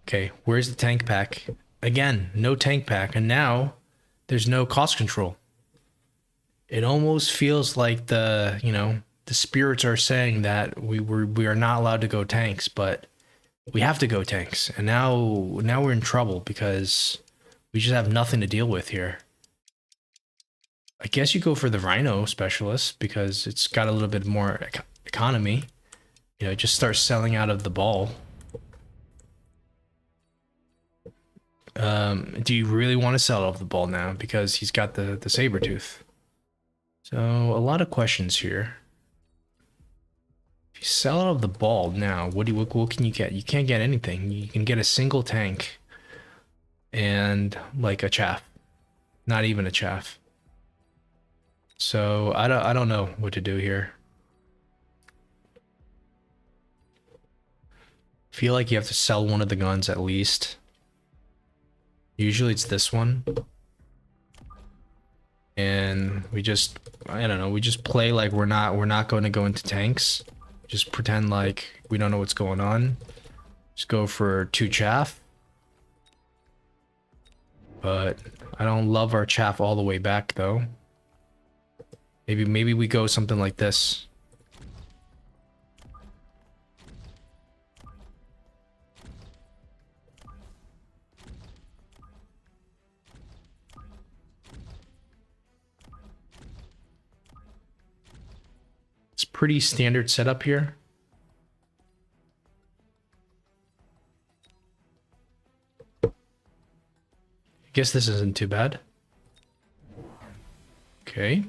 Okay, where's the tank pack? Again, no tank pack, and now there's no cost control. It almost feels like the spirits are saying that we are not allowed to go tanks, but we have to go tanks. And now we're in trouble because we just have nothing to deal with here. I guess you go for the Rhino specialist because it's got a little bit more economy. You know, just start selling out of the ball. Do you really want to sell off the ball now because he's got the saber tooth? So a lot of questions here. If you sell out of the ball now, what can you get? You can't get anything. You can get a single tank and like a chaff, not even a chaff. So I don't know what to do here. Feel like you have to sell one of the guns at least. Usually it's this one. And we just, I don't know, we just play like we're not going to go into tanks. Just pretend like we don't know what's going on. Just go for 2 chaff. But I don't love our chaff all the way back though. Maybe we go something like this. It's pretty standard setup here. I guess this isn't too bad. Okay.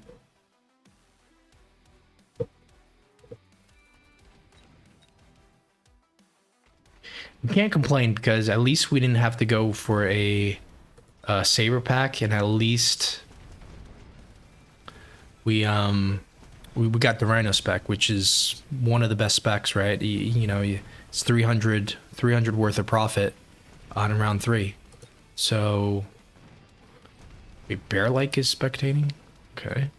We can't complain because at least we didn't have to go for a saber pack, and at least we got the Rhino spec, which is one of the best specs, right? You know, it's 300 worth of profit on round 3. So, wait, Bear-like is spectating? Okay.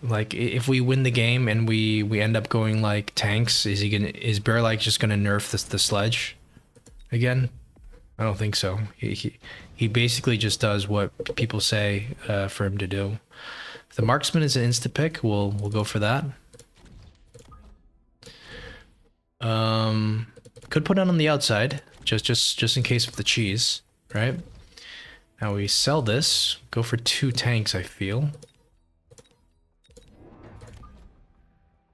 Like, if we win the game and we end up going like tanks, is Bear-like just gonna nerf the sledge again? I don't think so. He basically just does what people say for him to do. If the marksman is an insta pick, we'll go for that. Could put it on the outside just in case of the cheese, right? Now we sell this. Go for 2 tanks. I feel.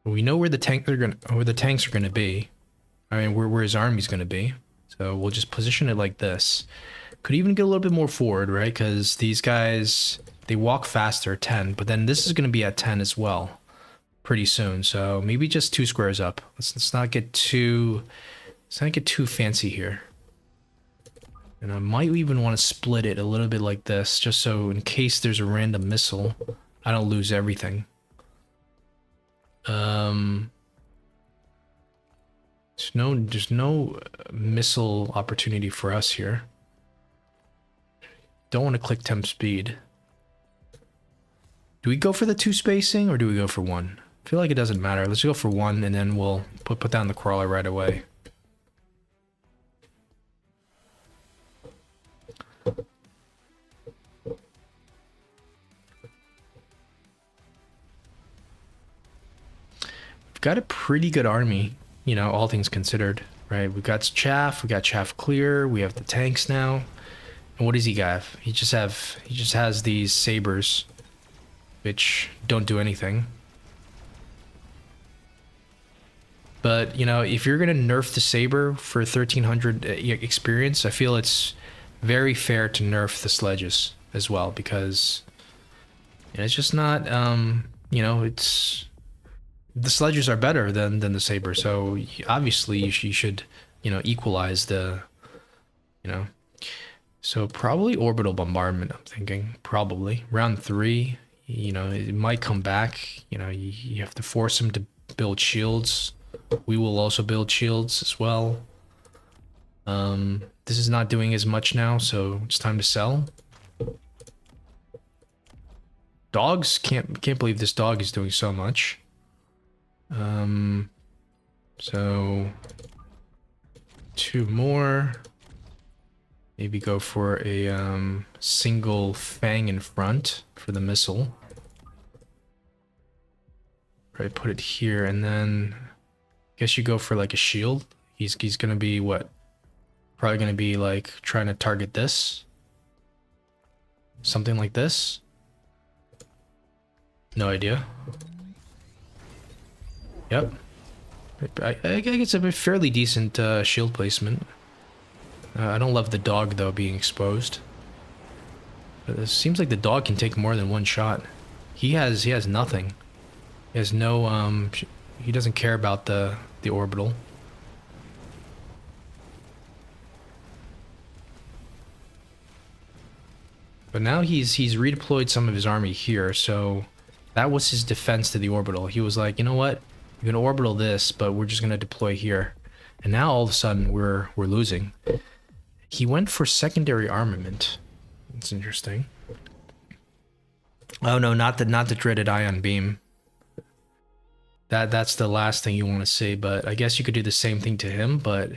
We know where the tanks are gonna be. I mean, where his army's gonna be. So we'll just position it like this. Could even get a little bit more forward, right? Because these guys, they walk faster at 10, but then this is going to be at 10 as well pretty soon. So maybe just 2 squares up. Let's not get too fancy here. And I might even want to split it a little bit like this, just so in case there's a random missile, I don't lose everything. There's no missile opportunity for us here. Don't want to click temp speed. Do we go for the 2 spacing or do we go for 1? I feel like it doesn't matter. Let's go for 1 and then we'll put down the crawler right away. We've got a pretty good army, you know, all things considered, right? We've got chaff, we got chaff clear, we have the tanks now. And what does he have? He just has these sabers, which don't do anything. But, you know, if you're gonna nerf the saber for 1300 experience, I feel it's very fair to nerf the sledges as well, because it's just not, you know, it's... The sledges are better than the saber, so obviously you should, you know, equalize the, you know... So probably orbital bombardment, I'm thinking. Probably. Round 3, you know, it might come back. You know, you have to force him to build shields. We will also build shields as well. This is not doing as much now, so it's time to sell. Dogs, can't believe this dog is doing so much. So 2 more. Maybe go for a single fang in front for the missile. Right, put it here, and then I guess you go for like a shield. He's gonna be what? Probably gonna be like trying to target this. Something like this. No idea. Yep. I guess it's a fairly decent shield placement. I don't love the dog though being exposed. But it seems like the dog can take more than one shot. He has nothing. He has no he doesn't care about the orbital. But now he's redeployed some of his army here, so that was his defense to the orbital. He was like, you know what? You're gonna orbital this, but we're just gonna deploy here. And now all of a sudden we're losing. He went for secondary armament. That's interesting. Oh no, not the dreaded ion beam. That's the last thing you want to see, but I guess you could do the same thing to him, but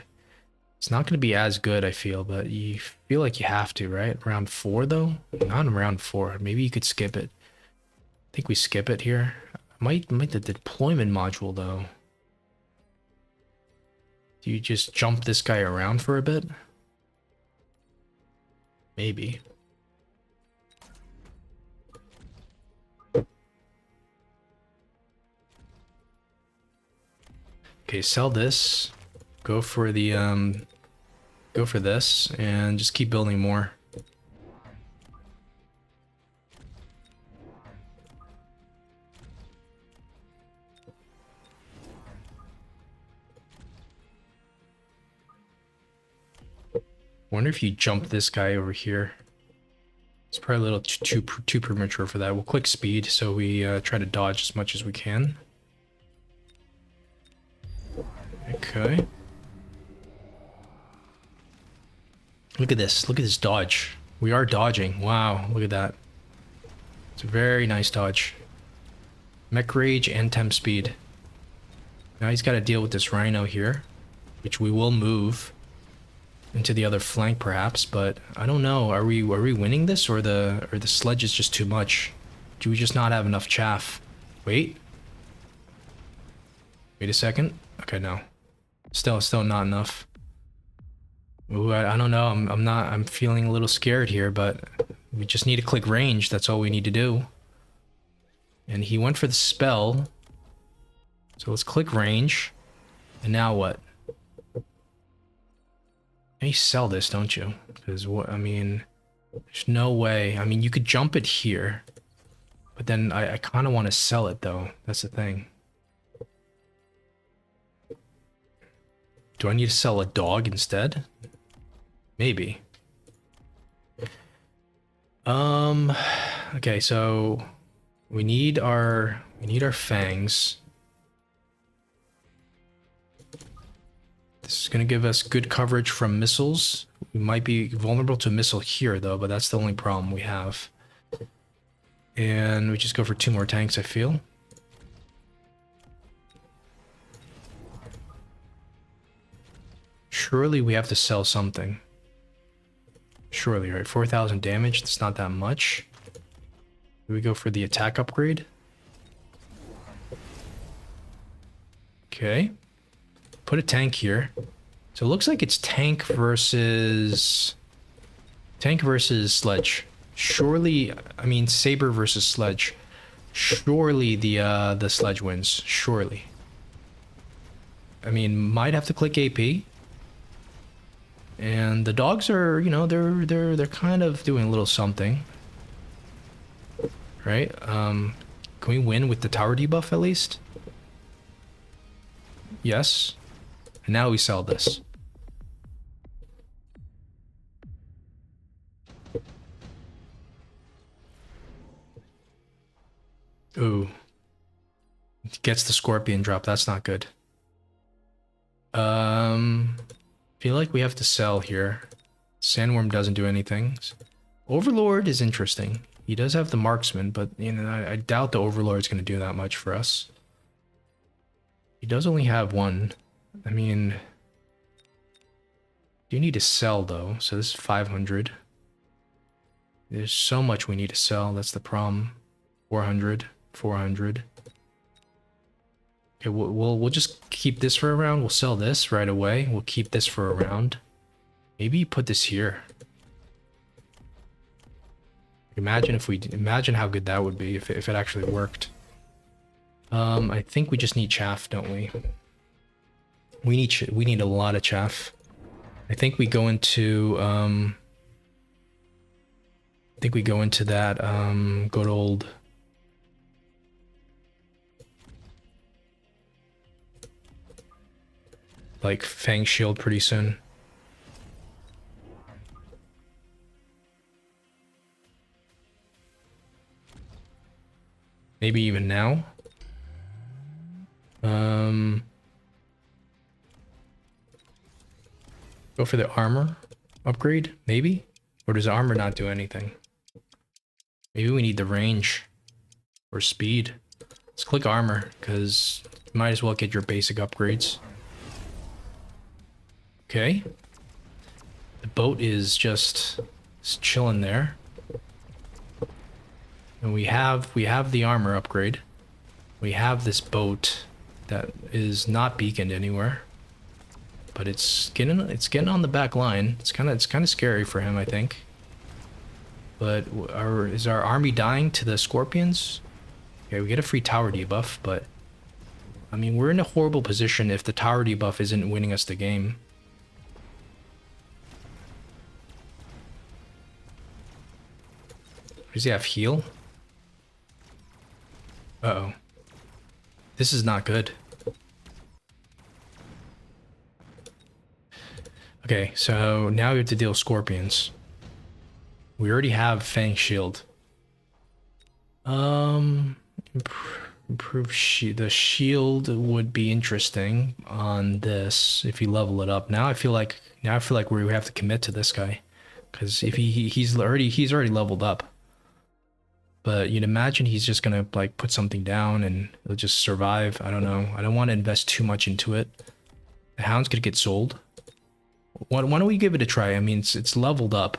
it's not going to be as good, I feel, but you feel like you have to, right? Round 4 though? Not in round 4. Maybe you could skip it. I think we skip it here. Might the deployment module though. Do you just jump this guy around for a bit? Maybe. Okay, sell this. Go for the go for this and just keep building more. Wonder if you jump this guy over here. It's probably a little too premature for that. We'll click speed so we try to dodge as much as we can. Okay. Look at this. Look at this dodge. We are dodging. Wow, look at that. It's a very nice dodge. Mech rage and temp speed. Now he's got to deal with this rhino here, which we will move into the other flank perhaps, but I don't know. Are we winning this, or the sledge is just too much? Do we just not have enough chaff? Wait a second. Okay, no. Still not enough. Ooh, I don't know. I'm feeling a little scared here, but we just need to click range. That's all we need to do. And he went for the spell. So let's click range. And now what? You sell this, don't you? Because what, I mean, there's no way. I mean, you could jump it here, but then I kind of want to sell it though. That's the thing. Do I need to sell a dog instead? Maybe. Okay, so we need our fangs. This is going to give us good coverage from missiles. We might be vulnerable to a missile here though, but that's the only problem we have. And we just go for 2 more tanks, I feel. Surely we have to sell something. Surely, right? 4,000 damage, that's not that much. Do we go for the attack upgrade? Okay. Put a tank here. So it looks like it's tank versus sledge. Surely, I mean saber versus sledge. Surely the sledge wins. Surely. I mean, might have to click AP. And the dogs are, you know, they're kind of doing a little something. Right? Can we win with the tower debuff at least? Yes. And now we sell this. Ooh. Gets the scorpion drop. That's not good. Feel like we have to sell here. Sandworm doesn't do anything. Overlord is interesting. He does have the marksman, but you know, I doubt the Overlord's going to do that much for us. He does only have 1. I mean, you need to sell though. So this is 500. There's so much we need to sell. That's the problem. 400, 400. Okay, we'll just keep this for a round. We'll sell this right away. We'll keep this for a round. Maybe you put this here. Imagine how good that would be if it actually worked. I think we just need chaff, don't we? We need a lot of chaff. I think we go into that good old like Fang Shield pretty soon. Maybe even now. Go for the armor upgrade, maybe? Or does armor not do anything? Maybe we need the range or speed. Let's click armor, because you might as well get your basic upgrades. Okay. The boat is just chilling there. And we have the armor upgrade. We have this boat that is not beaconed anywhere. But it's getting on the back line. It's kind of scary for him, I think. But is our army dying to the scorpions? Okay, we get a free tower debuff, but I mean, we're in a horrible position if the tower debuff isn't winning us the game. Does he have heal? Uh-oh. This is not good. Okay, so now we have to deal with scorpions. We already have Fang Shield. Improve the shield would be interesting on this if you level it up. Now I feel like we have to commit to this guy, because if he's already leveled up. But you'd imagine he's just gonna like put something down and it'll just survive. I don't know. I don't want to invest too much into it. The hound's gonna get sold. Why don't we give it a try? I mean, it's leveled up,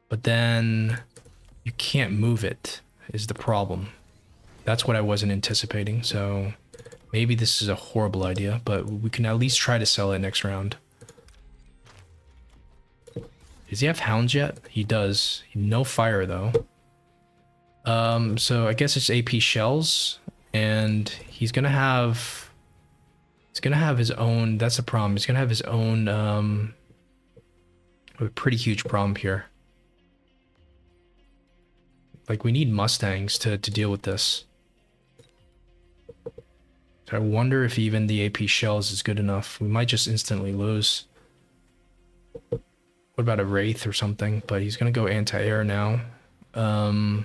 but then you can't move it is the problem. That's what I wasn't anticipating. So maybe this is a horrible idea, but we can at least try to sell it next round. Does he have hounds yet? He does. No fire though. So I guess it's AP shells, and he's gonna have his own. That's the problem. He's gonna have his own a pretty huge problem here. Like, we need Mustangs to deal with this. So I wonder if even the AP shells is good enough. We might just instantly lose. What about a Wraith or something? But he's gonna go anti-air now. No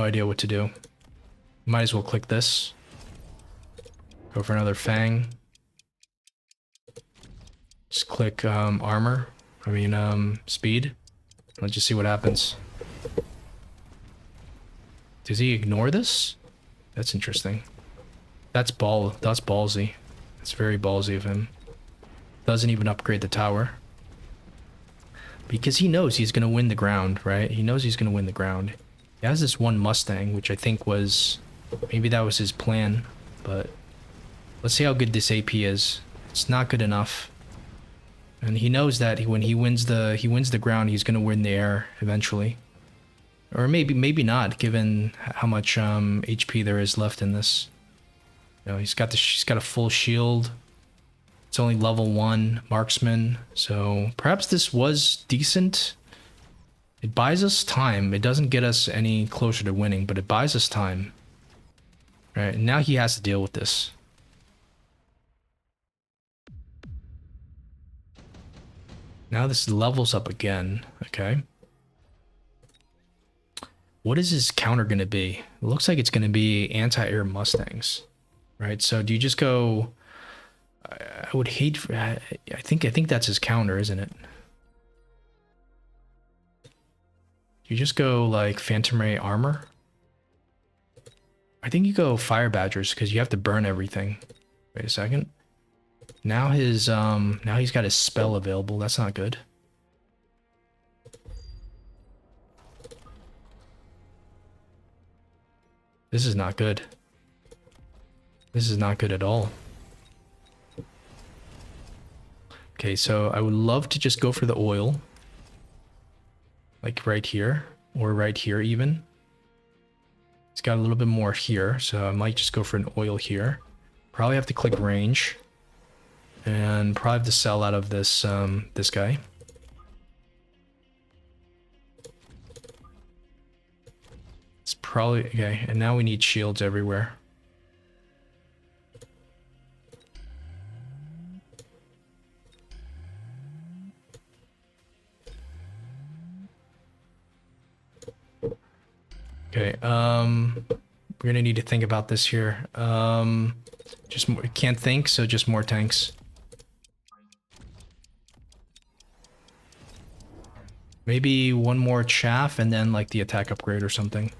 idea what to do. Might as well click this. Go for another Fang. Just click armor. I mean speed. Let's just see what happens. Does he ignore this? That's interesting. That's ballsy. That's very ballsy of him. Doesn't even upgrade the tower. Because he knows he's gonna win the ground, right? He knows he's gonna win the ground. He has this one Mustang, which I think was... maybe that was his plan, but... let's see how good this AP is. It's not good enough. And he knows that when he wins the ground, he's gonna win the air eventually. Or maybe not, given how much HP there is left in this. You know, he's got a full shield. It's only level 1 marksman, so perhaps this was decent. It buys us time. It doesn't get us any closer to winning, but it buys us time. Right, and now he has to deal with this. Now this levels up again, okay. What is his counter gonna be? It looks like it's gonna be anti-air Mustangs, right? So do you just go... I would hate for... I think that's his counter, isn't it? You just go like Phantom Ray armor. I think you go fire badgers because you have to burn everything. Wait a second. Now he's got his spell available. That's not good. This is not good. This is not good at all. Okay, so I would love to just go for the oil. Like right here, or right here even. It's got a little bit more here, so I might just go for an oil here. Probably have to click range. And probably have to sell out of this, this guy. It's probably, okay, and now we need shields everywhere. Okay, we're gonna need to think about this here. Just more, can't think, so just more tanks. Maybe one more chaff and then like the attack upgrade or something.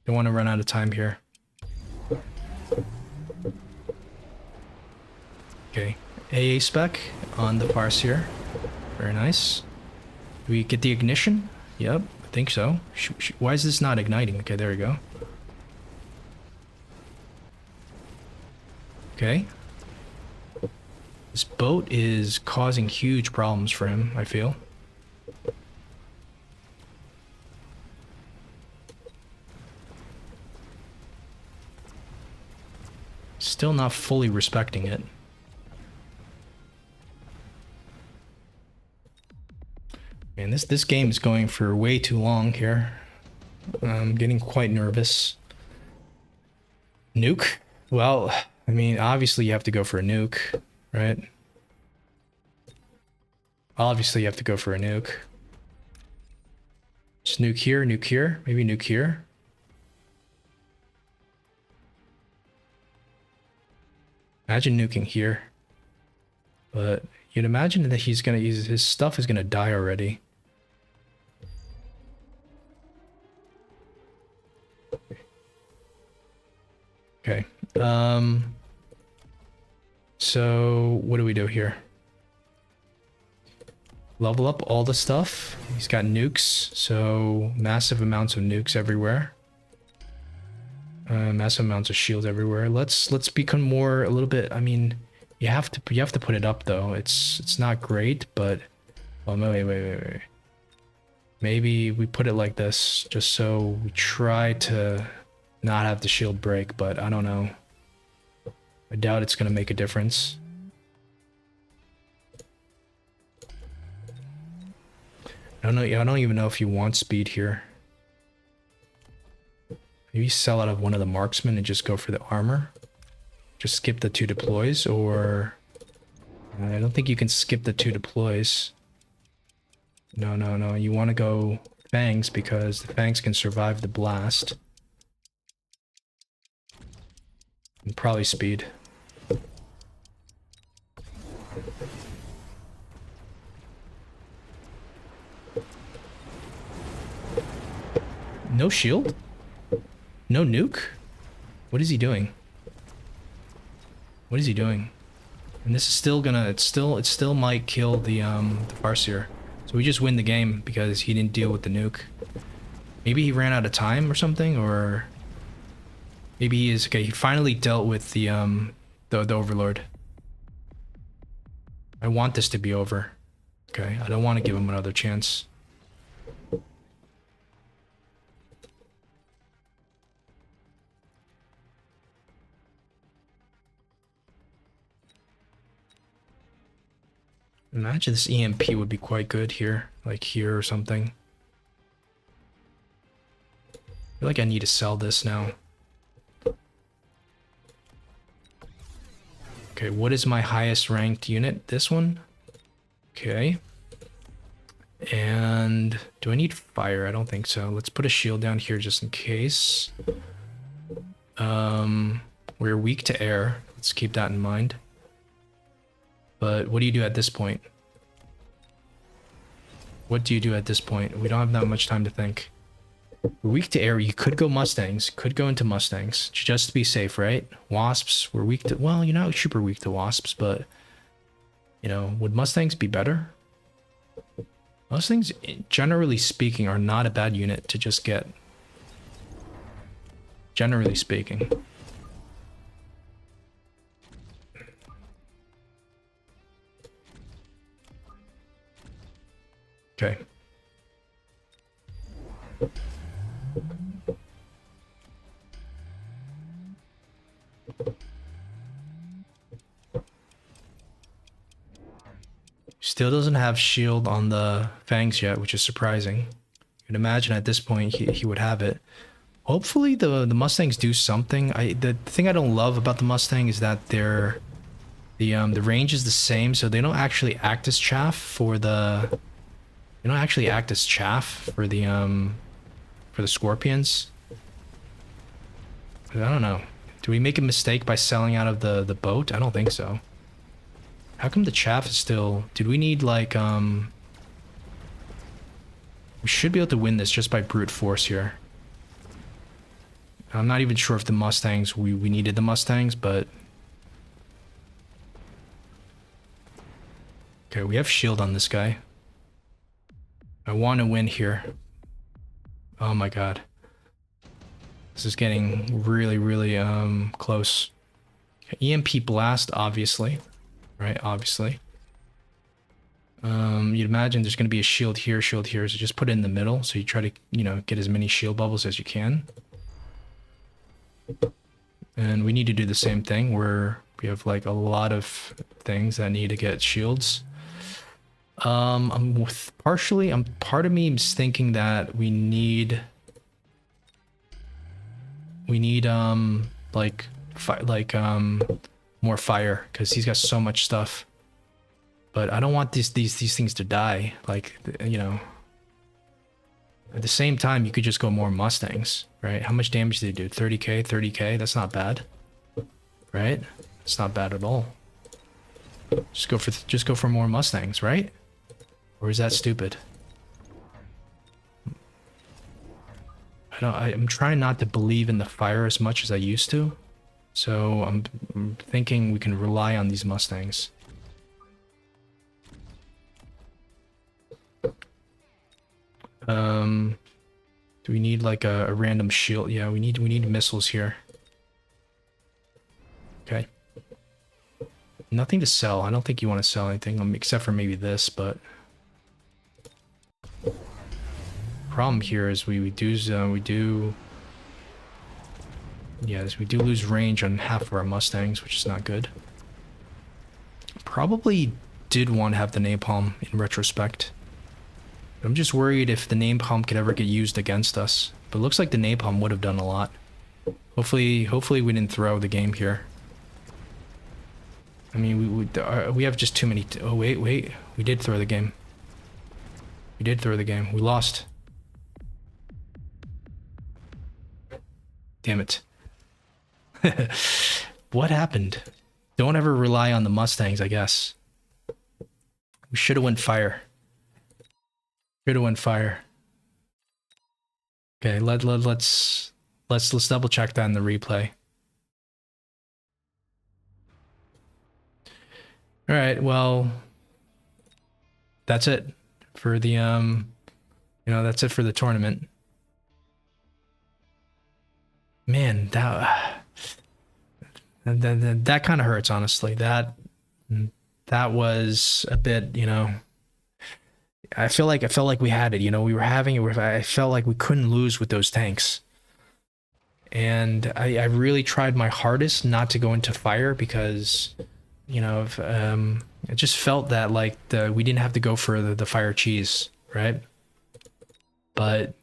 Don't want to run out of time here. Okay, AA spec on the Farseer. Very nice. Do we get the ignition? Yep, I think so. Why is this not igniting? Okay, there we go. Okay. This boat is causing huge problems for him, I feel. Still not fully respecting it. Man, this game is going for way too long here. I'm getting quite nervous. Nuke? Well, I mean, obviously you have to go for a nuke, right? Obviously you have to go for a nuke. Just nuke here, maybe nuke here. Imagine nuking here. But you'd imagine that he's gonna use his stuff is gonna die already. Okay. So what do we do here? Level up all the stuff. He's got nukes, so massive amounts of nukes everywhere. Massive amounts of shields everywhere. Let's become more a little bit. I mean, you have to put it up though. It's not great, but well, wait. Maybe we put it like this, just so we try to not have the shield break. But I don't know. I doubt it's gonna make a difference. I don't know. I don't even know if you want speed here. Maybe sell out of one of the marksmen and just go for the armor. Just skip the 2 deploys, or I don't think you can skip the 2 deploys. No. You want to go Fangs because the Fangs can survive the blast. And probably speed. No shield? No nuke? What is he doing? What is he doing? And this is still gonna, it still might kill the Farseer. So we just win the game because he didn't deal with the nuke. Maybe he ran out of time or something, or maybe he is, okay, he finally dealt with the Overlord. I want this to be over. Okay, I don't want to give him another chance. Imagine this EMP would be quite good here, like here or something. I feel like I need to sell this now. Okay, what is my highest ranked unit? This one? Okay. And do I need fire? I don't think so. Let's put a shield down here just in case. We're weak to air. Let's keep that in mind. But what do you do at this point? What do you do at this point? We don't have that much time to think. We're weak to air. You could go Mustangs. Could go into Mustangs just to be safe, right? Wasps. We're weak to. Well, you're not super weak to wasps, but you know, would Mustangs be better? Mustangs, generally speaking, are not a bad unit to just get. Generally speaking. Okay. Still doesn't have shield on the fangs yet, which is surprising. You can imagine at this point he would have it. Hopefully the Mustangs do something. The thing I don't love about the Mustang is that the range is the same, so they don't actually act as chaff for the scorpions. I don't know. Do we make a mistake by selling out of the boat? I don't think so. How come the chaff is still... Did we need like we should be able to win this just by brute force here. I'm not even sure if the Mustangs, we needed the Mustangs, but... Okay, we have shield on this guy. I want to win here. Oh my god. This is getting really, really close. Okay, EMP blast, obviously. Right, obviously. You'd imagine there's going to be a shield here, so just put it in the middle, so you try to, you know, get as many shield bubbles as you can. And we need to do the same thing where we have like a lot of things that need to get shields. Part of me is thinking that we need more fire, because he's got so much stuff. But I don't want these things to die. Like, you know, at the same time, you could just go more Mustangs, right? How much damage did they do? 30k, 30k. That's not bad, right? It's not bad at all. Just go for more Mustangs, right? Or is that stupid? I'm trying not to believe in the fire as much as I used to. So I'm thinking we can rely on these Mustangs. Do we need like a random shield? Yeah, we need missiles here. Okay. Nothing to sell. I don't think you want to sell anything, except for maybe this, but... Problem here is we do lose range on half of our Mustangs, which is not good. Probably did want to have the napalm in retrospect. I'm just worried if the napalm could ever get used against us. But it looks like the napalm would have done a lot. Hopefully we didn't throw the game here. I mean, we have just too many... Oh, wait. We did throw the game. We lost. Damn it. What happened? Don't ever rely on the Mustangs, I guess. We should have went fire. Okay, let's double check that in the replay. All right, well, that's it for the that's it for the tournament. Man, that kind of hurts, honestly. That was a bit, you know. I felt like we had it, you know. We were having it. I felt like we couldn't lose with those tanks. And I really tried my hardest not to go into fire because, you know, I just felt that like we didn't have to go for the fire cheese, right? But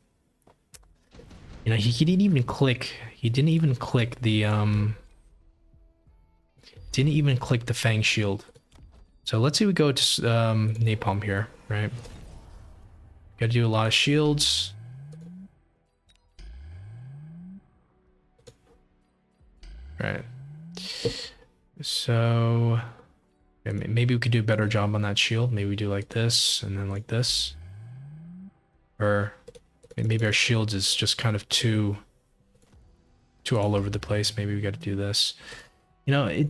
you know, he didn't even click. He didn't even click the fang shield. So let's see, we go to napalm here, right? Got to do a lot of shields. Right. So maybe we could do a better job on that shield. Maybe we do like this and then like this. Or Maybe our shields is just kind of too all over the place. Maybe we got to do this. You know,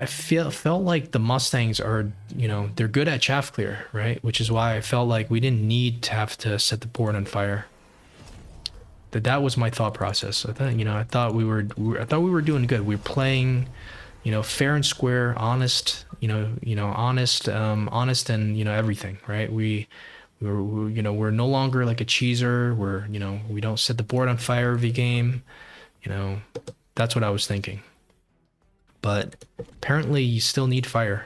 I felt like the Mustangs are, you know, they're good at chaff clear, right? Which is why I felt like we didn't need to have to set the board on fire. That was my thought process. I thought, you know, I thought we were doing good. We were playing, you know, fair and square, honest, honest, honest, and you know everything, right? You know, we're no longer like a cheeser. We're, you know, we don't set the board on fire every game. You know, that's what I was thinking. But apparently you still need fire.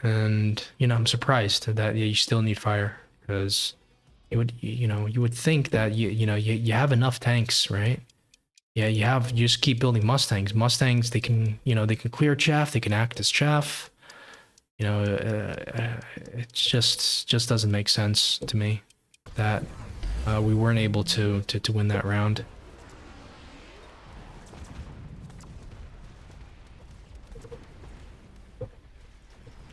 And, you know, I'm surprised that you still need fire because you would think that you have enough tanks, right? Yeah, you just keep building Mustangs. Mustangs, they can, you know, they can clear chaff, they can act as chaff. You know, it just doesn't make sense to me that we weren't able to win that round.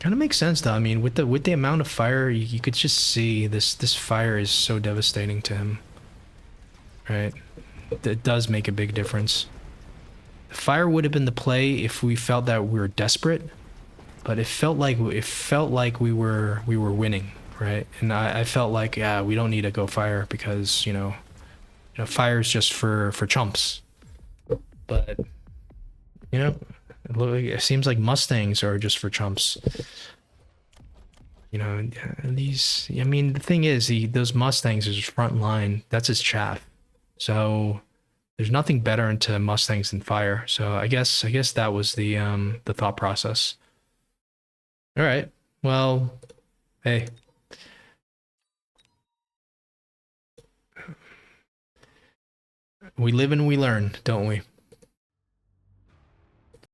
Kind of makes sense though. I mean, with the amount of fire, you could just see this fire is so devastating to him, right? It does make a big difference. Fire would have been the play if we felt that we were desperate, but it felt like we were winning, right? And I felt like, yeah, we don't need to go fire because you know fire's just for chumps. But you know, it seems like Mustangs are just for chumps. You know, these. I mean, the thing is, those Mustangs is his front line. That's his chaff. So there's nothing better into Mustangs than fire. So I guess that was the thought process. All right. Well, hey. We live and we learn, don't we?